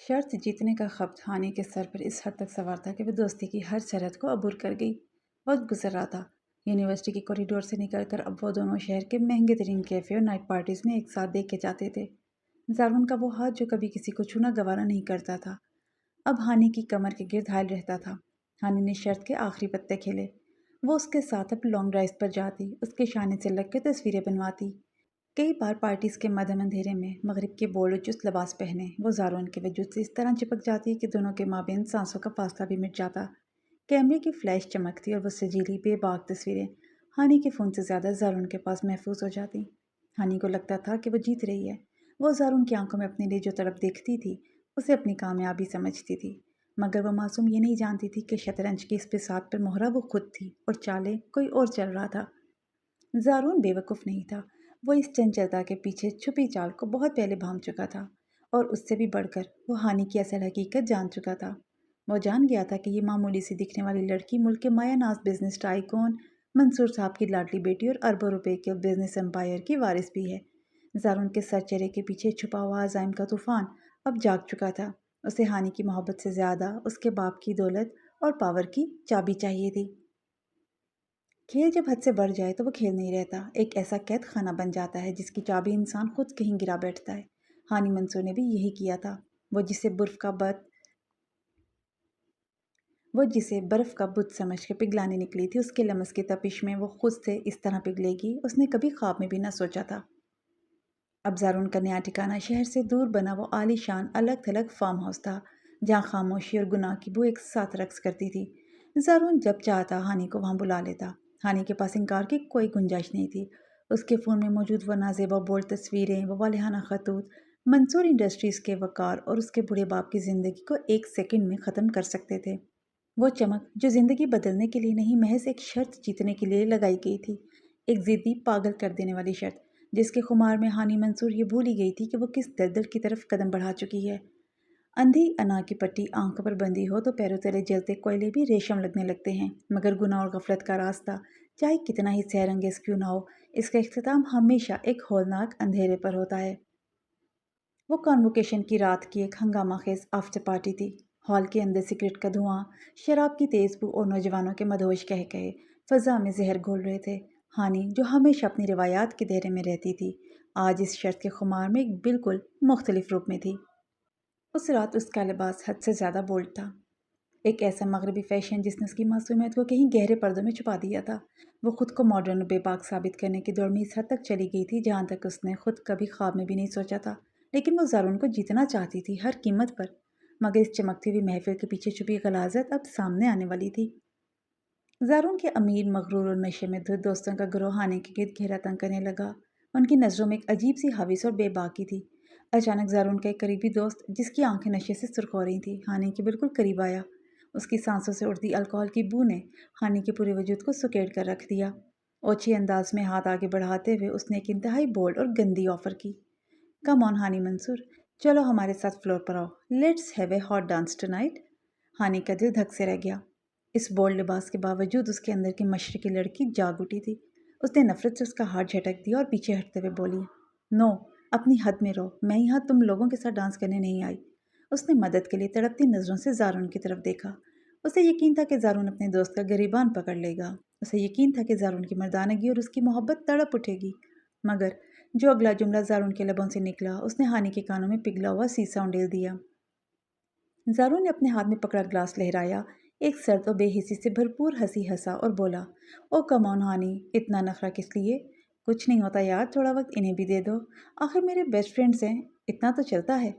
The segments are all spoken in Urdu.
شرط جیتنے کا خبط ہانی کے سر پر اس حد تک سوار تھا کہ وہ دوستی کی ہر سرحد کو عبور کر گئی۔ وقت گزر رہا تھا۔ یونیورسٹی کے کوریڈور سے نکل کر اب وہ دونوں شہر کے مہنگے ترین کیفے اور نائٹ پارٹیز میں ایک ساتھ دیکھے جاتے تھے۔ زارون کا وہ ہاتھ جو کبھی کسی کو چھونا گوارا نہیں کرتا تھا، اب ہانی کی کمر کے گرد حائل رہتا تھا۔ ہانی نے شرط کے آخری پتے کھیلے۔ وہ اس کے ساتھ اب لانگ ڈرائیو پر جاتی، اس کے شانے سے لگ کے تصویریں بنواتی۔ کئی بار پارٹیز کے مدھم اندھیرے میں مغرب کے بولڈ اور چست لباس پہنے وہ زارون کے وجود سے اس طرح چپک جاتی کہ دونوں کے مابین سانسوں کا فاصلہ بھی مٹ جاتا۔ کیمرے کی فلیش چمکتی اور وہ سجیلی بے باک تصویریں ہانی کے فون سے زیادہ زارون کے پاس محفوظ ہو جاتی۔ ہانی کو لگتا تھا کہ وہ جیت رہی ہے۔ وہ زارون کی آنکھوں میں اپنے لیے جو تڑپ دیکھتی تھی اسے اپنی کامیابی سمجھتی تھی، مگر وہ معصوم یہ نہیں جانتی تھی کہ شطرنج کی اس بساط پر مہرہ وہ خود تھی اور چالیں کوئی اور چل رہا تھا۔ زارون بے وقوف نہیں تھا۔ وہ اس چنچلتا کے پیچھے چھپی چال کو بہت پہلے بھانپ چکا تھا، اور اس سے بھی بڑھ کر وہ ہانی کی اصل حقیقت جان چکا تھا۔ وہ جان گیا تھا کہ یہ معمولی سی دکھنے والی لڑکی ملک کے مایہ ناز بزنس ٹائکون منصور صاحب کی لاڈلی بیٹی اور اربوں روپے کے بزنس امپائر کی وارث بھی ہے۔ زارون کے سر چہرے کے پیچھے چھپا ہوا عزائم کا طوفان اب جاگ چکا تھا۔ اسے ہانی کی محبت سے زیادہ اس کے باپ کی دولت اور پاور کی چابی چاہیے تھی۔ کھیل جب حد سے بڑھ جائے تو وہ کھیل نہیں رہتا، ایک ایسا قید خانہ بن جاتا ہے جس کی چابی انسان خود کہیں گرا بیٹھتا ہے۔ ہانی منصور نے بھی یہی کیا تھا۔ وہ جسے برف کا بت سمجھ کے پگھلانے نکلی تھی، اس کے لمس کی تپش میں وہ خود سے اس طرح پگھلے گی اس نے کبھی خواب میں بھی نہ سوچا تھا۔ اب زارون کا نیا ٹھکانہ شہر سے دور بنا وہ عالی شان الگ تھلگ فارم ہاؤس تھا، جہاں خاموشی اور گناہ کی بو ایک ساتھ رقص کرتی تھی۔ زارون جب چاہتا ہانی کو وہاں بلا لیتا۔ ہانی کے پاس انکار کی کوئی گنجائش نہیں تھی۔ اس کے فون میں موجود وہ نازیبا بولڈ تصویریں، وہ والہانہ خطوط، منصور انڈسٹریز کے وقار اور اس کے بوڑھے باپ کی زندگی کو ایک سیکنڈ میں ختم کر سکتے تھے۔ وہ چمک جو زندگی بدلنے کے لیے نہیں، محض ایک شرط جیتنے کے لیے لگائی گئی تھی، ایک ضدی پاگل کر دینے والی شرط، جس کے خمار میں ہانی منصور یہ بھول ہی گئی تھی کہ وہ کس دلدل کی طرف قدم بڑھا چکی ہے۔ اندھی انا کی پٹی آنکھوں پر بندھی ہو تو پیروں تلے جلتے کوئلے بھی ریشم لگنے لگتے ہیں، مگر گناہ اور غفلت کا راستہ چاہے کتنا ہی سحر انگیز کیوں نہ ہو، اس کا اختتام ہمیشہ ایک ہولناک اندھیرے پر ہوتا ہے۔ وہ کانوکیشن کی رات کی ایک ہنگامہ خیز آفٹر پارٹی تھی۔ ہال کے اندر سگریٹ کا دھواں، شراب کی تیز بو اور نوجوانوں کے مدہوش قہقہے فضا میں زہر گھول رہے تھے۔ ہانی جو ہمیشہ اپنی روایات کے دائرے میں رہتی تھی، آج اس شرط کے خمار میں ایک بالکل مختلف روپ میں تھی۔ اس رات اس کا لباس حد سے زیادہ بولڈ تھا، ایک ایسا مغربی فیشن جس نے اس کی معصومیت کو کہیں گہرے پردوں میں چھپا دیا تھا۔ وہ خود کو ماڈرن اور بے باک ثابت کرنے کی دوڑ میں اس حد تک چلی گئی تھی جہاں تک اس نے خود کبھی خواب میں بھی نہیں سوچا تھا، لیکن وہ زارون کو جیتنا چاہتی تھی ہر قیمت پر، مگر اس چمکتی ہوئی محفل کے پیچھے چھپی غلاظت اب سامنے آنے والی تھی۔ زارون کے امیر، مغرور اور نشے میں دھت دوستوں کا گروہ ہانی کے گرد گھیرا تنگ کرنے لگا۔ ان کی نظروں میں ایک عجیب سی ہوس اور بے باکی تھی۔ اچانک زارون کا ایک قریبی دوست، جس کی آنکھیں نشے سے سرخ ہو رہی تھیں، ہانی کے بالکل قریب آیا۔ اس کی سانسوں سے اڑتی الکحل کی بو نے ہانی کے پورے وجود کو سکیڑ کر رکھ دیا۔ اوچھے انداز میں ہاتھ آگے بڑھاتے ہوئے اس نے ایک انتہائی بولڈ اور گندی آفر کی۔ کم آن ہانی منصور، چلو ہمارے ساتھ فلور پر آؤ، let's have a hot dance tonight. Honey کا دل دھک سے رہ گیا۔ اس بولڈ لباس کے باوجود اس کے اندر کی مشرقی لڑکی جاگ اٹھی تھی۔ اس نے نفرت سے اس کا ہاتھ جھٹک دیا اور پیچھے ہٹتے ہوئے بولی، نو، اپنی حد میں رہو، میں یہاں تم لوگوں کے ساتھ ڈانس کرنے نہیں آئی۔ اس نے مدد کے لیے تڑپتی نظروں سے زارون کی طرف دیکھا۔ اسے یقین تھا کہ زارون اپنے دوست کا گریبان پکڑ لے گا۔ اسے یقین تھا کہ زارون کی مردانگی اور اس کی محبت تڑپ اٹھے گی، مگر جو اگلا جملہ زارون کے لبوں سے نکلا اس نے ہانی کے کانوں میں پگھلا ہوا سیسا انڈیل دیا۔ زارون نے اپنے ہاتھ میں پکڑا گلاس لہرایا، ایک سرد و بے حسی سے بھرپور ہنسی ہنسا اور بولا، او کم آن ہانی، اتنا نخرہ کس لیے؟ کچھ نہیں ہوتا یار، تھوڑا وقت انہیں بھی دے دو، آخر میرے بیسٹ فرینڈز ہیں، اتنا تو چلتا ہے۔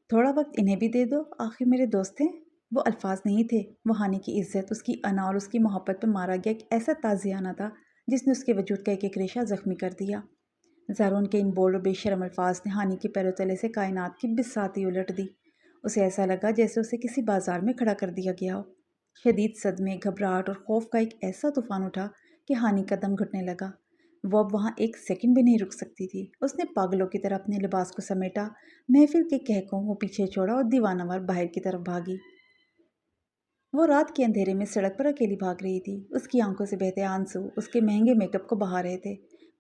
تھوڑا وقت انہیں بھی دے دو، آخر میرے دوست ہیں۔ وہ الفاظ نہیں تھے، وہ ہانی کی عزت، اس کی انا اور اس کی محبت پر مارا گیا ایک ایسا تازیانہ تھا جس نے اس کے وجود کا ایک ایک ریشہ زخمی کر دیا۔ زارون کے ان بولڈ اور بے شرم الفاظ نے ہانی کے پیروں تلے سے کائنات کی بساطی الٹ دی۔ اسے ایسا لگا جیسے اسے کسی بازار میں کھڑا کر دیا گیا ہو۔ شدید صدمے، گھبراہٹ اور خوف کا ایک ایسا طوفان اٹھا کہ ہانی کا دم گھٹنے لگا۔ وہ اب وہاں ایک سیکنڈ بھی نہیں رک سکتی تھی۔ اس نے پاگلوں کی طرح اپنے لباس کو سمیٹا، محفل کے کہکوں کو پیچھے چھوڑا اور دیوانہ وار باہر کی طرف بھاگی۔ وہ رات کے اندھیرے میں سڑک پر اکیلی بھاگ رہی تھی۔ اس کی آنکھوں سے بہتے آنسو اس کے مہنگے میک اپ کو بہا رہے تھے۔